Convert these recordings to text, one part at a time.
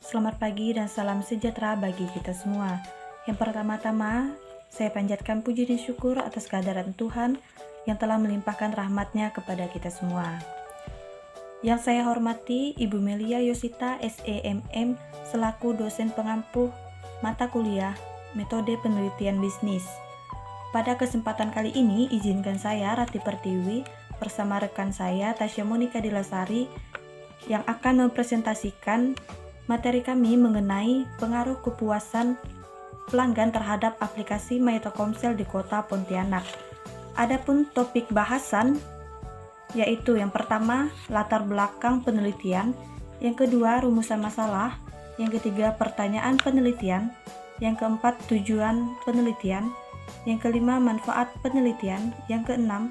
Selamat pagi dan salam sejahtera bagi kita semua. Yang pertama-tama, saya panjatkan puji dan syukur atas kehadiran Tuhan yang telah melimpahkan rahmat-Nya kepada kita semua. Yang saya hormati Ibu Melia Yosita SEMM selaku dosen pengampu mata kuliah Metode Penelitian Bisnis. Pada kesempatan kali ini, izinkan saya Rati Pertiwi bersama rekan saya Tasya Monika Dilasari yang akan mempresentasikan materi kami mengenai pengaruh kepuasan pelanggan terhadap aplikasi My Telkomsel di Kota Pontianak. Adapun topik bahasan yaitu yang pertama latar belakang penelitian, yang kedua rumusan masalah, yang ketiga pertanyaan penelitian, yang keempat tujuan penelitian, yang kelima manfaat penelitian, yang keenam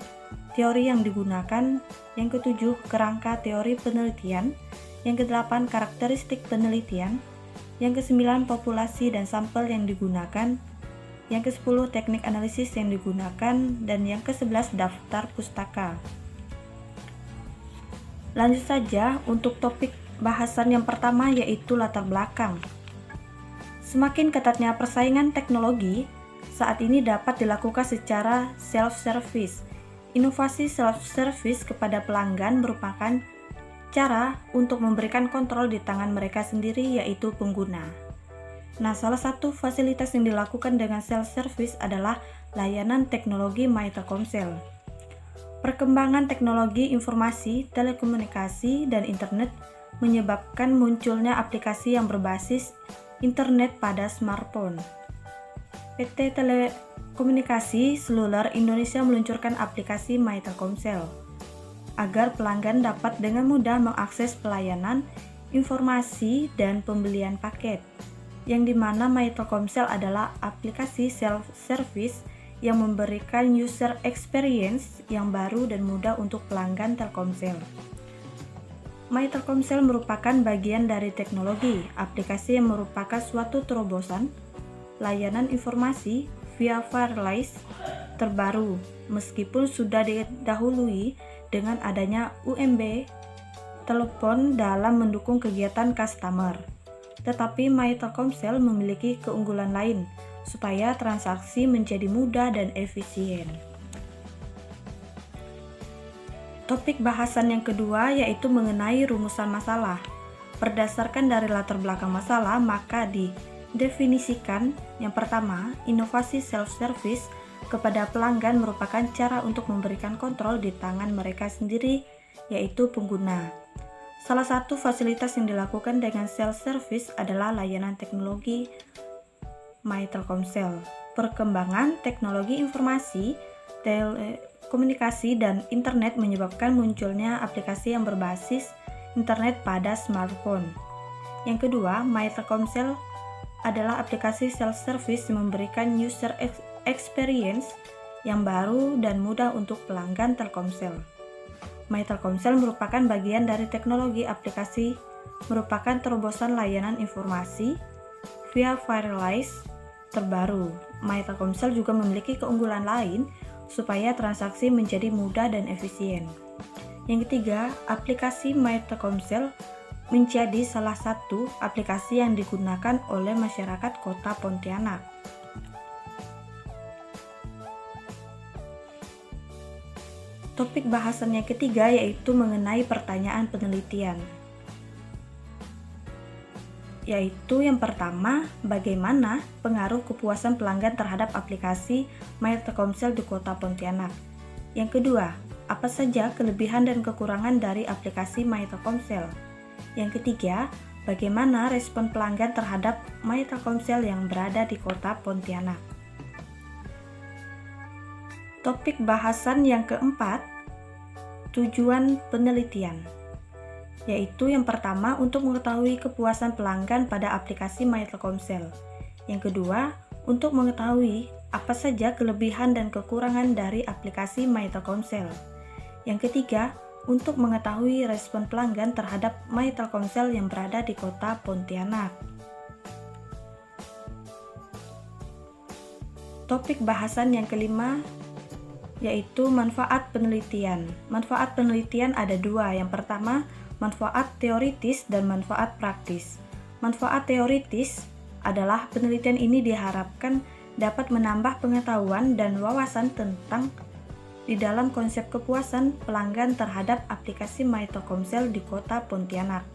teori yang digunakan, yang ketujuh kerangka teori penelitian, yang kedelapan karakteristik penelitian, yang kesembilan populasi dan sampel yang digunakan, yang kesepuluh teknik analisis yang digunakan, dan yang kesebelas daftar pustaka. Lanjut saja untuk topik bahasan yang pertama yaitu latar belakang. Semakin ketatnya persaingan teknologi, saat ini dapat dilakukan secara self-service. Inovasi self-service kepada pelanggan merupakan cara untuk memberikan kontrol di tangan mereka sendiri, yaitu pengguna. Nah, salah satu fasilitas yang dilakukan dengan self-service adalah layanan teknologi My Telkomsel. Perkembangan teknologi informasi, telekomunikasi, dan internet menyebabkan munculnya aplikasi yang berbasis internet pada smartphone. PT Telekomunikasi Seluler Indonesia meluncurkan aplikasi My Telkomsel agar pelanggan dapat dengan mudah mengakses pelayanan, informasi, dan pembelian paket, yang dimana My Telkomsel adalah aplikasi self-service yang memberikan user experience yang baru dan mudah untuk pelanggan Telkomsel. My Telkomsel merupakan bagian dari teknologi, aplikasi yang merupakan suatu terobosan layanan informasi via wireless terbaru, meskipun sudah didahului dengan adanya UMB telepon dalam mendukung kegiatan customer. Tetapi My Telkomsel memiliki keunggulan lain supaya transaksi menjadi mudah dan efisien. Topik bahasan yang kedua yaitu mengenai rumusan masalah. Berdasarkan dari latar belakang masalah, maka didefinisikan yang pertama, inovasi self-service kepada pelanggan merupakan cara untuk memberikan kontrol di tangan mereka sendiri, yaitu pengguna. Salah satu fasilitas yang dilakukan dengan self-service adalah layanan teknologi My Telkomsel. Perkembangan teknologi informasi, telekomunikasi, dan internet menyebabkan munculnya aplikasi yang berbasis internet pada smartphone. Yang kedua, My Telkomsel adalah aplikasi self-service yang memberikan user experience yang baru dan mudah untuk pelanggan Telkomsel. My Telkomsel merupakan bagian dari teknologi aplikasi, merupakan terobosan layanan informasi via wireless terbaru. My Telkomsel juga memiliki keunggulan lain supaya transaksi menjadi mudah dan efisien. Yang ketiga, aplikasi My Telkomsel menjadi salah satu aplikasi yang digunakan oleh masyarakat Kota Pontianak. Topik bahasan yang ketiga yaitu mengenai pertanyaan penelitian. Yaitu yang pertama, bagaimana pengaruh kepuasan pelanggan terhadap aplikasi My Telkomsel di Kota Pontianak. Yang kedua, apa saja kelebihan dan kekurangan dari aplikasi My Telkomsel. Yang ketiga, bagaimana respon pelanggan terhadap My Telkomsel yang berada di Kota Pontianak. Topik bahasan yang keempat, tujuan penelitian, yaitu yang pertama untuk mengetahui kepuasan pelanggan pada aplikasi My Telkomsel. Yang kedua, untuk mengetahui apa saja kelebihan dan kekurangan dari aplikasi My Telkomsel. Yang ketiga, untuk mengetahui respon pelanggan terhadap My Telkomsel yang berada di Kota Pontianak. Topik bahasan yang kelima yaitu manfaat penelitian. Manfaat penelitian ada dua. Yang pertama, manfaat teoritis dan manfaat praktis. Manfaat teoritis adalah penelitian ini diharapkan dapat menambah pengetahuan dan wawasan tentang di dalam konsep kepuasan pelanggan terhadap aplikasi My Telkomsel di Kota Pontianak.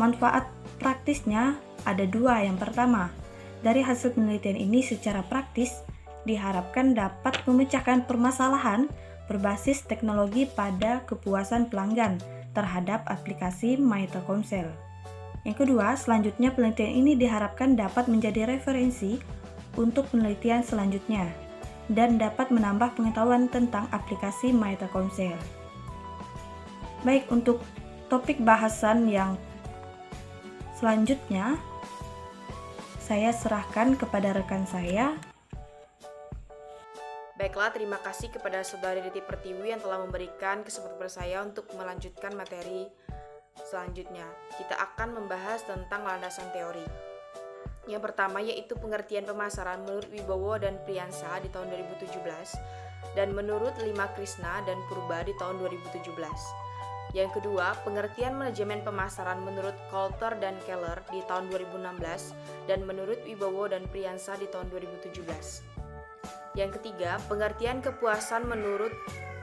Manfaat praktisnya ada dua. Yang pertama, dari hasil penelitian ini secara praktis diharapkan dapat memecahkan permasalahan berbasis teknologi pada kepuasan pelanggan terhadap aplikasi My Telkomsel. Yang kedua, selanjutnya penelitian ini diharapkan dapat menjadi referensi untuk penelitian selanjutnya dan dapat menambah pengetahuan tentang aplikasi My Telkomsel. Baik, untuk topik bahasan yang selanjutnya saya serahkan kepada rekan saya. Baiklah, terima kasih kepada Saudari Riti Pertiwi yang telah memberikan kesempatan kepada saya untuk melanjutkan materi selanjutnya. Kita akan membahas tentang landasan teori. Yang pertama yaitu pengertian pemasaran menurut Wibowo dan Priyansa di tahun 2017 dan menurut Lima Krishna dan Purba di tahun 2017. Yang kedua, pengertian manajemen pemasaran menurut Coulter dan Keller di tahun 2016 dan menurut Wibowo dan Priyansa di tahun 2017. Yang ketiga, pengertian kepuasan menurut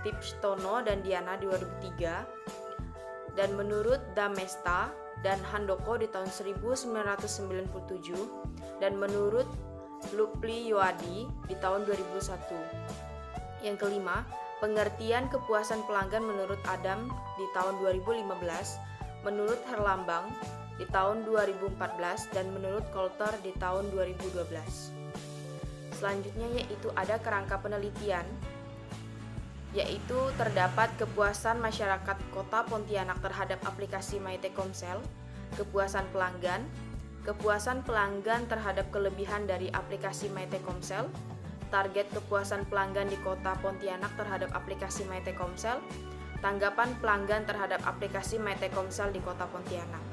Tipstono dan Diana di 2003 dan menurut Damesta dan Handoko di tahun 1997 dan menurut Lupli Yoadi di tahun 2001. Yang kelima, pengertian kepuasan pelanggan menurut Adam di tahun 2015, menurut Herlambang di tahun 2014 dan menurut Coulter di tahun 2012. Selanjutnya yaitu ada kerangka penelitian, yaitu terdapat kepuasan masyarakat Kota Pontianak terhadap aplikasi My Telkomsel, kepuasan pelanggan terhadap kelebihan dari aplikasi My Telkomsel, target kepuasan pelanggan di Kota Pontianak terhadap aplikasi My Telkomsel, tanggapan pelanggan terhadap aplikasi My Telkomsel di Kota Pontianak.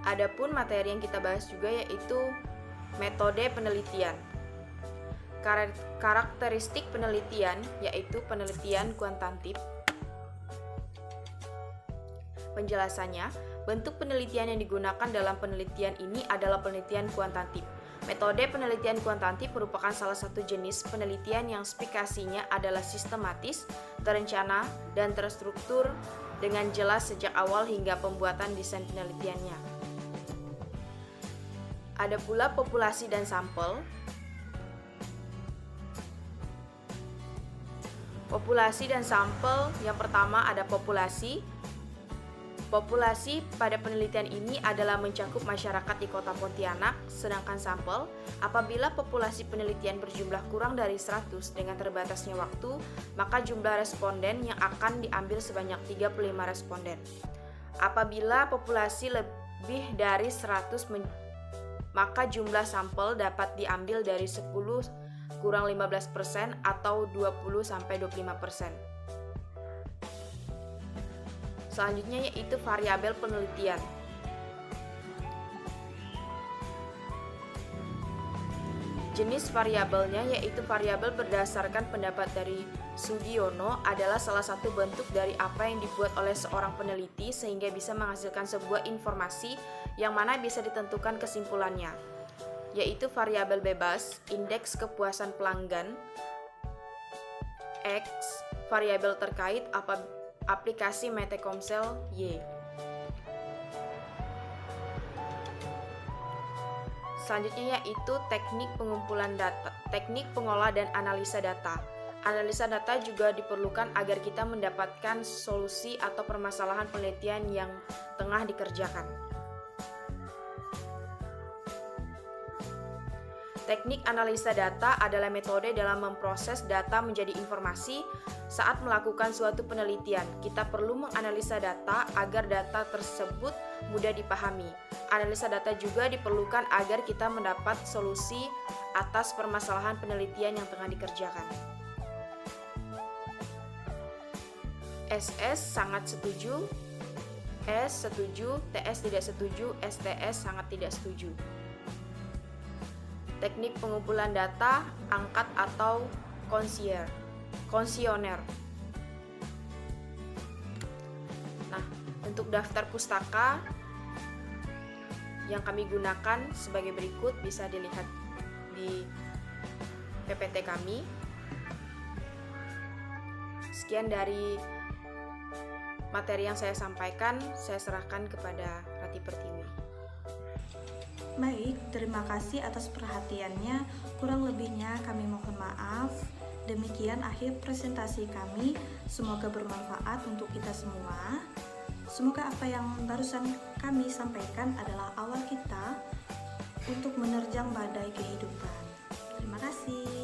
Adapun materi yang kita bahas juga yaitu metode penelitian. Karakteristik penelitian yaitu penelitian kuantitatif. Penjelasannya, bentuk penelitian yang digunakan dalam penelitian ini adalah penelitian kuantitatif. Metode penelitian kuantitatif merupakan salah satu jenis penelitian yang spesifikasinya adalah sistematis, terencana, dan terstruktur dengan jelas sejak awal hingga pembuatan desain penelitiannya. Ada pula populasi dan sampel. Populasi dan sampel, yang pertama ada populasi. Populasi pada penelitian ini adalah mencakup masyarakat di Kota Pontianak, sedangkan sampel, apabila populasi penelitian berjumlah kurang dari 100 dengan terbatasnya waktu, maka jumlah responden yang akan diambil sebanyak 35 responden. Apabila populasi lebih dari 100, maka jumlah sampel dapat diambil dari 10 kurang 15% atau 20-25%. Selanjutnya yaitu variabel penelitian. Jenis variabelnya yaitu variabel berdasarkan pendapat dari Sugiono adalah salah satu bentuk dari apa yang dibuat oleh seorang peneliti sehingga bisa menghasilkan sebuah informasi yang mana bisa ditentukan kesimpulannya, yaitu variabel bebas, indeks kepuasan pelanggan, X, variabel terkait aplikasi My Telkomsel, Y. Selanjutnya yaitu teknik pengumpulan data, teknik pengolah dan analisa data. Analisa data juga diperlukan agar kita mendapatkan solusi atau permasalahan penelitian yang tengah dikerjakan. Teknik analisa data adalah metode dalam memproses data menjadi informasi. Saat melakukan suatu penelitian, kita perlu menganalisa data agar data tersebut mudah dipahami. Analisa data juga diperlukan agar kita mendapat solusi atas permasalahan penelitian yang tengah dikerjakan. SS sangat setuju, S setuju, TS tidak setuju, STS sangat tidak setuju. Teknik pengumpulan data, angkat atau konsioner. Nah, untuk daftar pustaka, yang kami gunakan sebagai berikut, bisa dilihat di PPT kami. Sekian dari materi yang saya sampaikan, saya serahkan kepada Rati Pertiwi. Baik, terima kasih atas perhatiannya. Kurang lebihnya kami mohon maaf. Demikian akhir presentasi kami. Semoga bermanfaat untuk kita semua. Semoga apa yang barusan kami sampaikan adalah awal kita untuk menerjang badai kehidupan. Terima kasih.